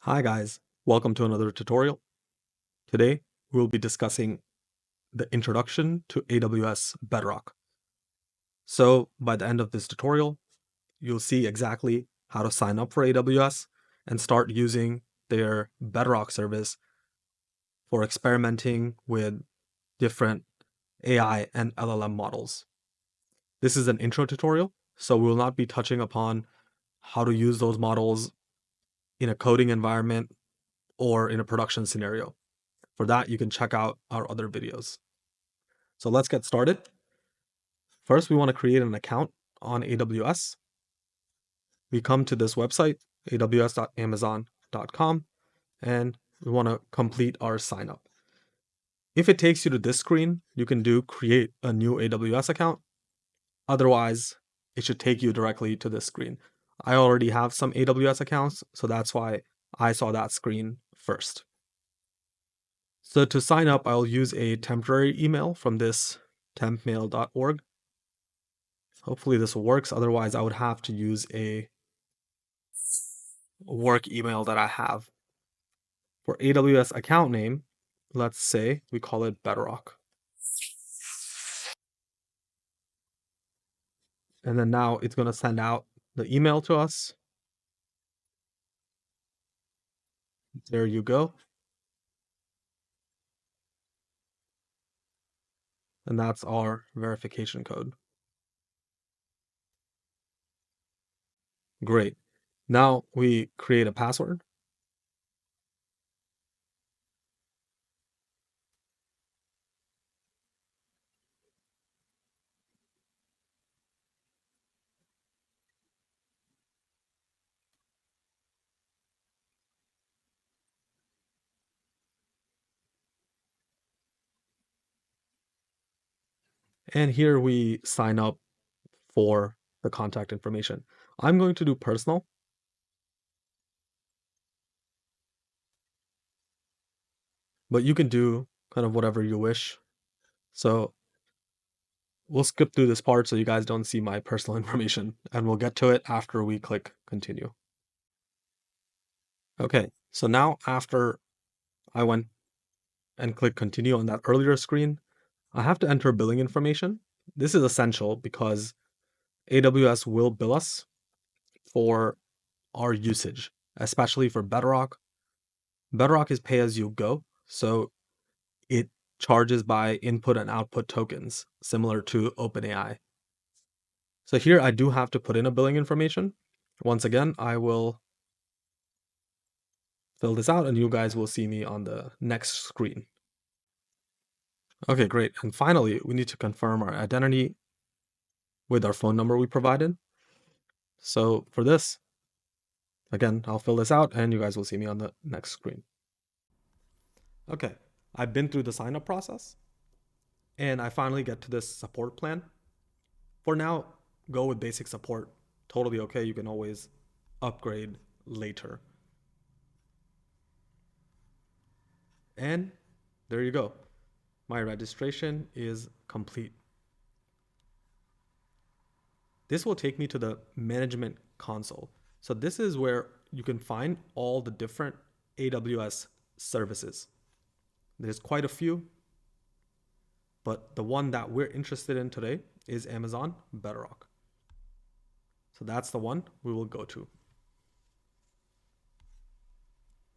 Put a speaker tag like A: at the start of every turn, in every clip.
A: Hi guys, welcome to another tutorial. Today we will be discussing the introduction to AWS Bedrock. So by the end of this tutorial, you'll see exactly how to sign up for AWS and start using their Bedrock service for experimenting with different AI and LLM models. This is an intro tutorial, so we will not be touching upon how to use those models in a coding environment or in a production scenario. For that, you can check out our other videos. So let's get started. First, we want to create an account on AWS. We come to this website, aws.amazon.com, and we want to complete our sign up. If it takes you to this screen, you can do create a new AWS account. Otherwise, it should take you directly to this screen. I already have some AWS accounts, so that's why I saw that screen first. So to sign up, I'll use a temporary email from this tempmail.org. Hopefully this works. Otherwise, I would have to use a work email that I have. For AWS account name, let's say we call it Bedrock. And then now it's going to send out the email to us. There you go. And that's our verification code. Great. Now we create a password. And here we sign up for the contact information. I'm going to do personal. But you can do kind of whatever you wish. So we'll skip through this part so you guys don't see my personal information, and we'll get to it after we click continue. Okay, so now after I went and clicked continue on that earlier screen, I have to enter billing information. This is essential because AWS will bill us for our usage, especially for Bedrock. Bedrock is pay as you go, so it charges by input and output tokens, similar to OpenAI. So here I do have to put in a billing information. Once again, I will fill this out and you guys will see me on the next screen. Okay, great. And finally, we need to confirm our identity with our phone number we provided. So for this, again, I'll fill this out and you guys will see me on the next screen. Okay, I've been through the sign up process and I finally get to this support plan. For now, go with basic support. Totally okay. You can always upgrade later. And there you go. My registration is complete. This will take me to the management console. So this is where you can find all the different AWS services. There's quite a few, but the one that we're interested in today is Amazon Bedrock. So that's the one we will go to.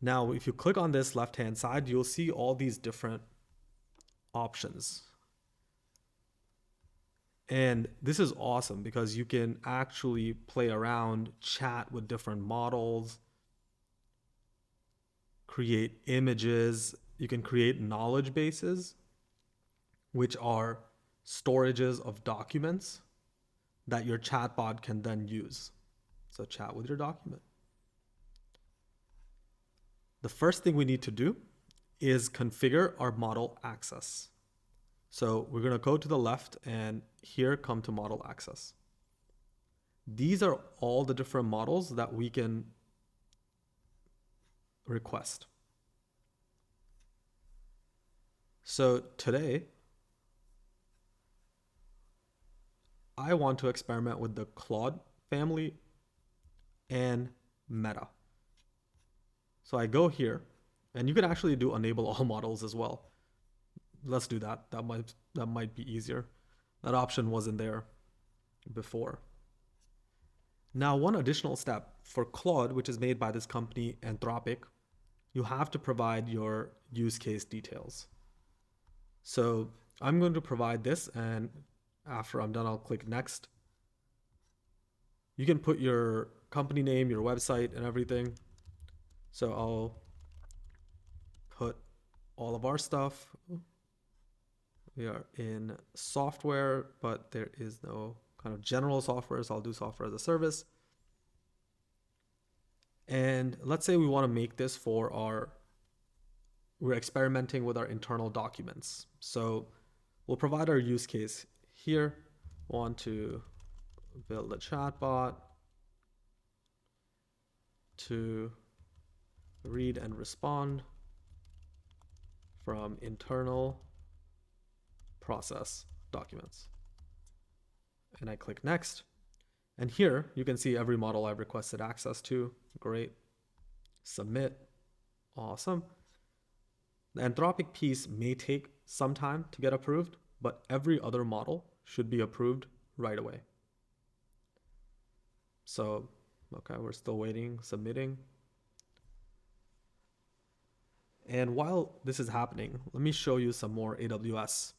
A: Now, if you click on this left-hand side, you'll see all these different options. And this is awesome because you can actually play around, chat with different models, create images. You can create knowledge bases, which are storages of documents that your chatbot can then use. So chat with your document. The first thing we need to do is configure our model access. So we're going to go to the left and here come to model access. These are all the different models that we can request. So today, I want to experiment with the Claude family and Meta. So I go here, and you can actually do enable all models as well. Let's do that. That might be easier. That option wasn't there before. Now, one additional step for Claude, which is made by this company Anthropic, you have to provide your use case details. So I'm going to provide this, and after I'm done, I'll click next. You can put your company name, your website, and everything. So I'll put all of our stuff. We are in software, but there is no kind of general software, so I'll do software as a service. And let's say we want to make this we're experimenting with our internal documents. So we'll provide our use case here. Want to build a chatbot to read and respond from internal process documents. And I click next. And here you can see every model I've requested access to. Great. Submit. Awesome. The Anthropic piece may take some time to get approved, but every other model should be approved right away. So, okay, we're still waiting, submitting. And while this is happening, let me show you some more AWS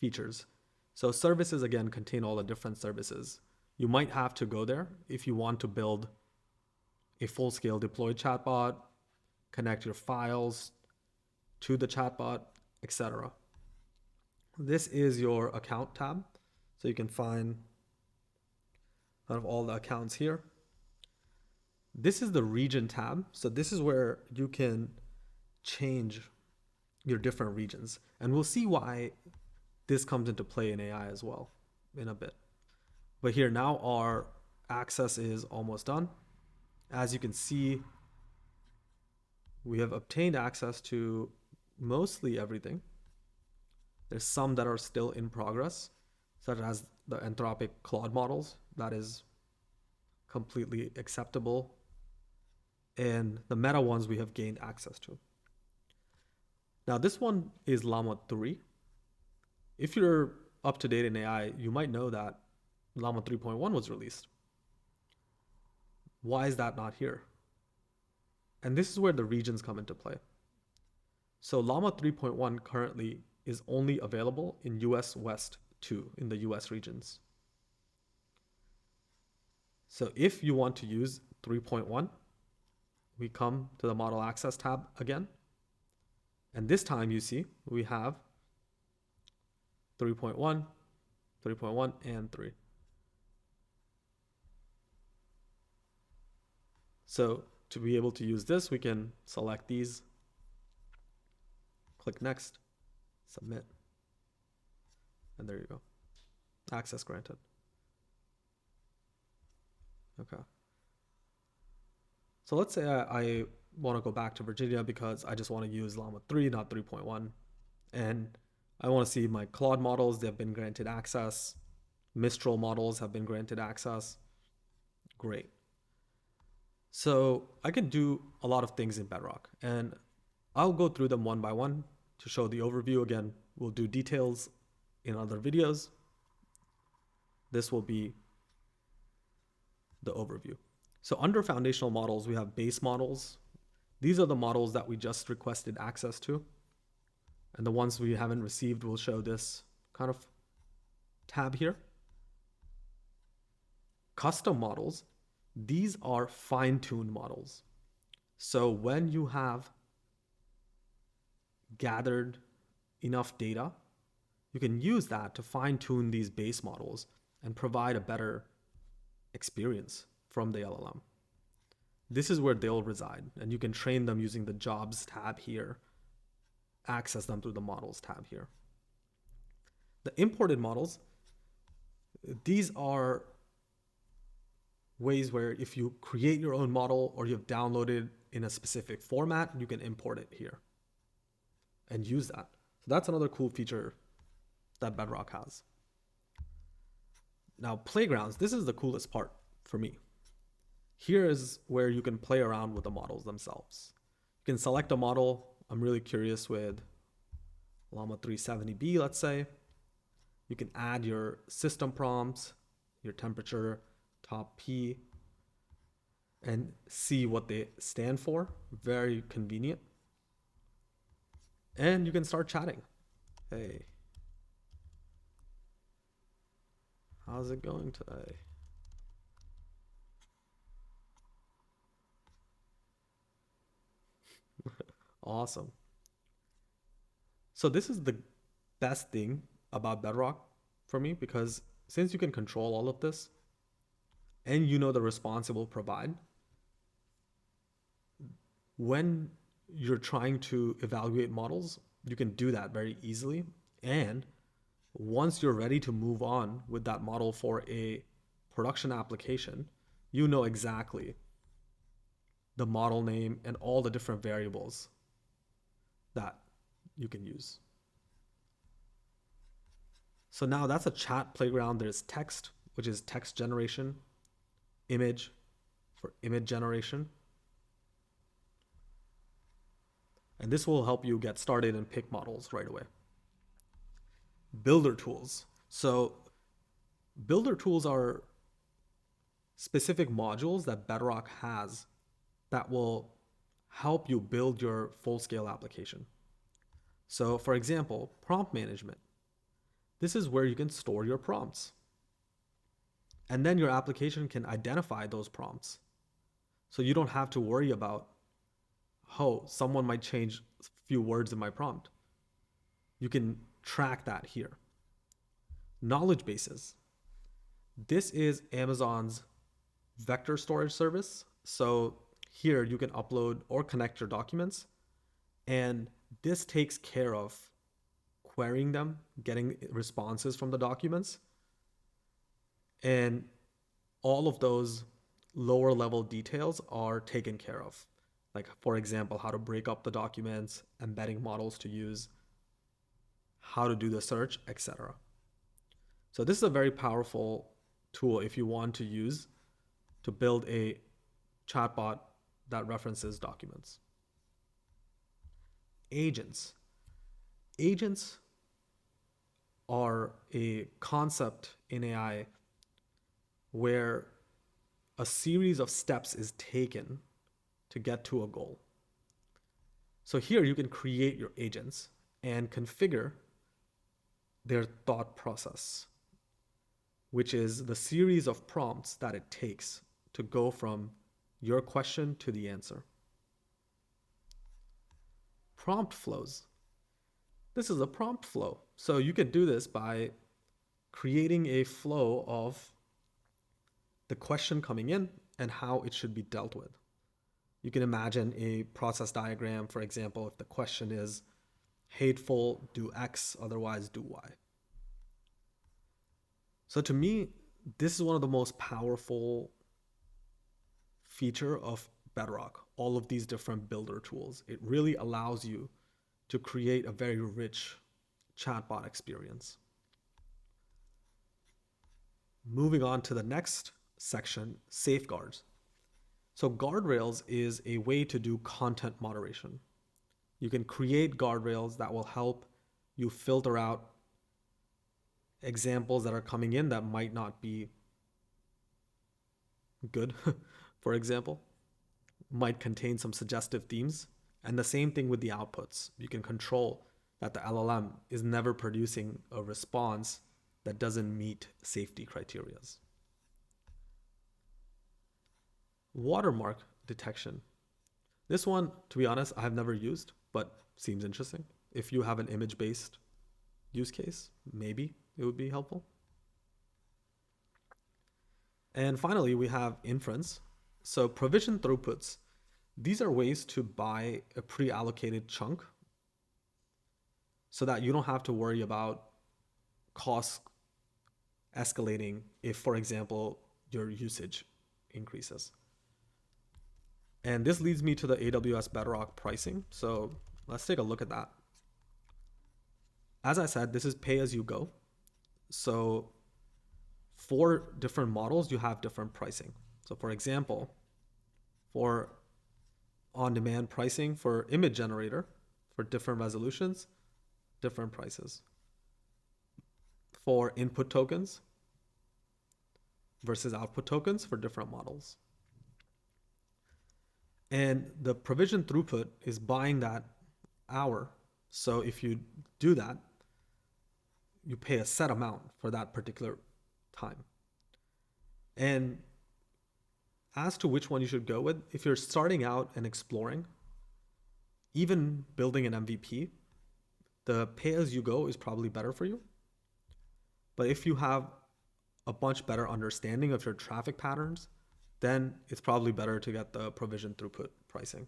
A: features. So services, again, contain all the different services. You might have to go there if you want to build a full-scale deployed chatbot, connect your files to the chatbot, etc. This is your account tab. So you can find out of all the accounts here. This is the region tab. So this is where you can change your different regions. And we'll see why this comes into play in AI as well in a bit. But here now our access is almost done. As you can see, we have obtained access to mostly everything. There's some that are still in progress, such as the Anthropic Claude models. That is completely acceptable. And the meta ones we have gained access to. Now this one is Llama 3. If you're up to date in AI, you might know that Llama 3.1 was released. Why is that not here? And this is where the regions come into play. So Llama 3.1 currently is only available in US West 2, in the US regions. So if you want to use 3.1, we come to the Model Access tab again. And this time you see we have 3.1, 3.1, and 3. So to be able to use this, we can select these, click next, submit, and there you go. Access granted. Okay. So let's say I want to go back to Virginia because I just want to use Llama 3, not 3.1. And I want to see my Claude models, they've been granted access. Mistral models have been granted access. Great. So I can do a lot of things in Bedrock, and I'll go through them one by one to show the overview. Again, we'll do details in other videos. This will be the overview. So under foundational models, we have base models. These are the models that we just requested access to. And the ones we haven't received will show this kind of tab here. Custom models, these are fine-tuned models. So when you have gathered enough data, you can use that to fine-tune these base models and provide a better experience from the LLM. This is where they'll reside, and you can train them using the jobs tab here, access them through the models tab here. The imported models, these are ways where if you create your own model or you've downloaded in a specific format, you can import it here and use that. So that's another cool feature that Bedrock has. Now, playgrounds, this is the coolest part for me. Here is where you can play around with the models themselves. You can select a model. I'm really curious with Llama 370B, let's say. You can add your system prompts, your temperature, top P, and see what they stand for. Very convenient. And you can start chatting. Hey, how's it going today? Awesome. So this is the best thing about Bedrock for me, because since you can control all of this and you know the response it will provide, when you're trying to evaluate models, you can do that very easily. And once you're ready to move on with that model for a production application, you know exactly the model name and all the different variables that you can use. So now that's a chat playground. There's text, which is text generation, image for image generation. And this will help you get started and pick models right away. Builder tools. So builder tools are specific modules that Bedrock has that will help you build your full-scale application. So for example, prompt management. This is where you can store your prompts. And then your application can identify those prompts. So you don't have to worry about, oh, someone might change a few words in my prompt. You can track that here. Knowledge bases. This is Amazon's vector storage service. So here you can upload or connect your documents, and this takes care of querying them, getting responses from the documents, and all of those lower level details are taken care of. Like, for example, how to break up the documents, embedding models to use, how to do the search, etc. So this is a very powerful tool if you want to use to build a chatbot that references documents. Agents. Agents are a concept in AI where a series of steps is taken to get to a goal. So here you can create your agents and configure their thought process, which is the series of prompts that it takes to go from your question to the answer. Prompt flows. This is a prompt flow. So you can do this by creating a flow of the question coming in and how it should be dealt with. You can imagine a process diagram, for example, if the question is hateful, do X, otherwise do Y. So to me, this is one of the most powerful feature of Bedrock, all of these different builder tools. It really allows you to create a very rich chatbot experience. Moving on to the next section, safeguards. So guardrails is a way to do content moderation. You can create guardrails that will help you filter out examples that are coming in that might not be good, for example, might contain some suggestive themes. And the same thing with the outputs. You can control that the LLM is never producing a response that doesn't meet safety criteria. Watermark detection. This one, to be honest, I have never used, but seems interesting. If you have an image-based use case, maybe it would be helpful. And finally, we have inference. So provision throughputs. These are ways to buy a pre-allocated chunk so that you don't have to worry about costs escalating if, for example, your usage increases. And this leads me to the AWS Bedrock pricing. So let's take a look at that. As I said, this is pay as you go. So for different models, you have different pricing. So for example, for on-demand pricing for image generator for different resolutions, different prices. For input tokens versus output tokens for different models. And the provision throughput is buying that hour. So if you do that, you pay a set amount for that particular time. And as to which one you should go with, if you're starting out and exploring, even building an MVP, the pay as you go is probably better for you. But if you have a much better understanding of your traffic patterns, then it's probably better to get the provision throughput pricing.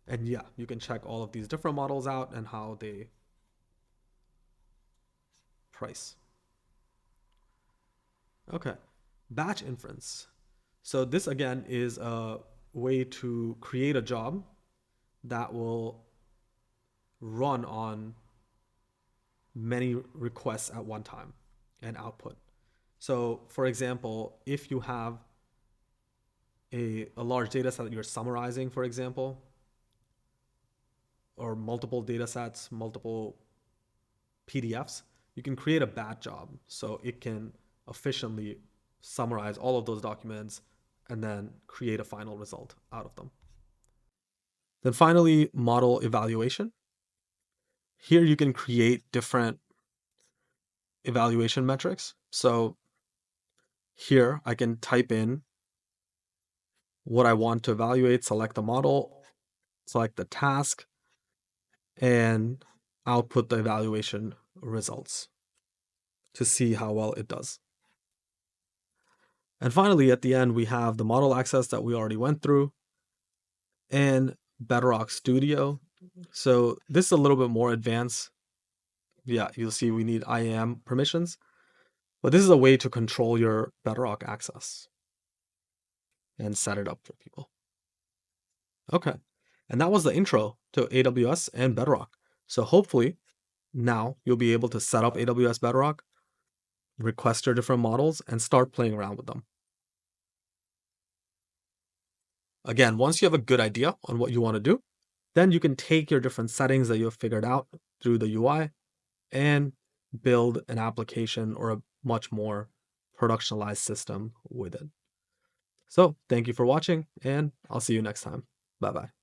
A: And yeah, you can check all of these different models out and how they price. Okay, batch inference. So this again is a way to create a job that will run on many requests at one time and output. So for example, if you have a large data set that you're summarizing, for example, or multiple data sets, multiple PDFs, you can create a batch job so it can efficiently summarize all of those documents and then create a final result out of them. Then finally, model evaluation. Here you can create different evaluation metrics. So here I can type in what I want to evaluate, select the model, select the task, and output the evaluation results to see how well it does. And finally, at the end, we have the model access that we already went through and Bedrock Studio. So this is a little bit more advanced. Yeah, you'll see we need IAM permissions, but this is a way to control your Bedrock access and set it up for people. Okay, and that was the intro to AWS and Bedrock. So hopefully now you'll be able to set up AWS Bedrock, request your different models, and start playing around with them. Again, once you have a good idea on what you want to do, then you can take your different settings that you have figured out through the UI and build an application or a much more productionalized system with it. So thank you for watching, and I'll see you next time. Bye-bye.